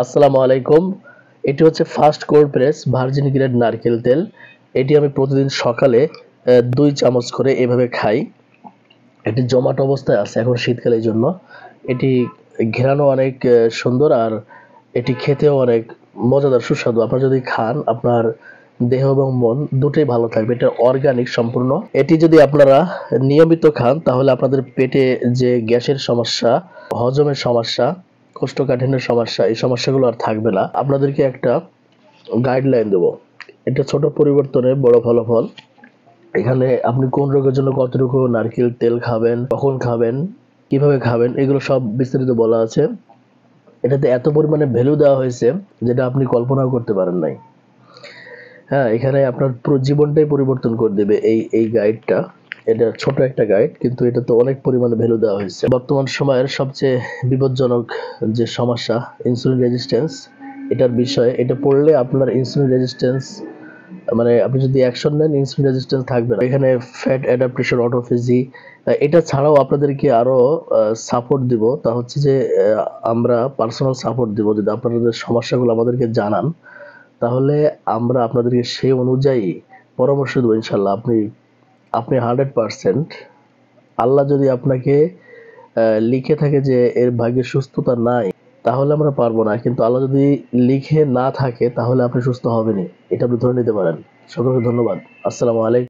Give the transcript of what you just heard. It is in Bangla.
আসসালামু আলাইকুম। এটি হচ্ছে first cold press virgin grade নারকেল তেল। এটি আমি প্রতিদিন সকালে ২ চামচ করে এভাবে খাই। এটি জমাট অবস্থায় আছে এখন শীতকালের জন্য। এটি ঘ্রাণও অনেক সুন্দর, আর এটি খেতেও অনেক মজাদার সুস্বাদু। আপনারা যদি খান আপনার দেহ এবং মন দুটোই ভালো থাকবে। এটা অর্গানিক সম্পূর্ণ। এটি যদি আপনারা নিয়মিত খান তাহলে আপনাদের পেটে যে গ্যাসের সমস্যা, হজমের সমস্যা, কোষ্ঠকাঠিন্যের সমস্যা, এই সমস্যাগুলো আর থাকবে না। আপনাদেরকে একটা গাইডলাইন দেবো। এটা ছোট পরিবর্তনে বড় ফলাফল। এখানে আপনি কোন রোগের জন্য কতটুকু নারকেল তেল খাবেন, কখন খাবেন, কিভাবে খাবেন, এগুলো সব বিস্তারিত বলা আছে। এটাতে এত পরিমাণে ভ্যালু দেওয়া হয়েছে যেটা আপনি কল্পনাও করতে পারেন নাই। হ্যাঁ, এখানে আপনার পুরো জীবনটাই পরিবর্তন করে দেবে এই গাইডটা। এটা ছোট একটা গাইড, কিন্তু এটাতে অনেক পরিমাণে ভ্যালু দেওয়া হয়েছে। বর্তমান সময়ের সবচেয়ে বিপজ্জনক যে সমস্যা ইনসুলিন রেজিস্ট্যান্স, এটার বিষয়ে এটা পড়লে আপনার ইনসুলিন রেজিস্ট্যান্স, মানে আপনি যদি অ্যাকশন নেন ইনসুলিন রেজিস্ট্যান্স থাকবে না। এখানে ফ্যাট অ্যাডাপ্টেশন, অটোফেজি, এটা ছাড়াও আপনাদেরকে আরো সাপোর্ট দিব। তা হচ্ছে যে আমরা পার্সোনাল সাপোর্ট দিব। যদি আপনাদের সমস্যাগুলো আমাদেরকে জানান তাহলে আমরা আপনাদেরকে সেই অনুযায়ী পরামর্শ দেবো ইনশাল্লাহ। আপনি আপনি 100%, আল্লাহ যদি আপনাকে লিখে থাকে যে এর ভাগ্যে সুস্থতা নাই তাহলে আমরা পারবো না, কিন্তু আল্লাহ যদি লিখে না থাকে তাহলে আপনি সুস্থ হবেনই, এটা আপনি ধরে নিতে পারেন। সকলকে ধন্যবাদ। আসসালামু আলাইকুম।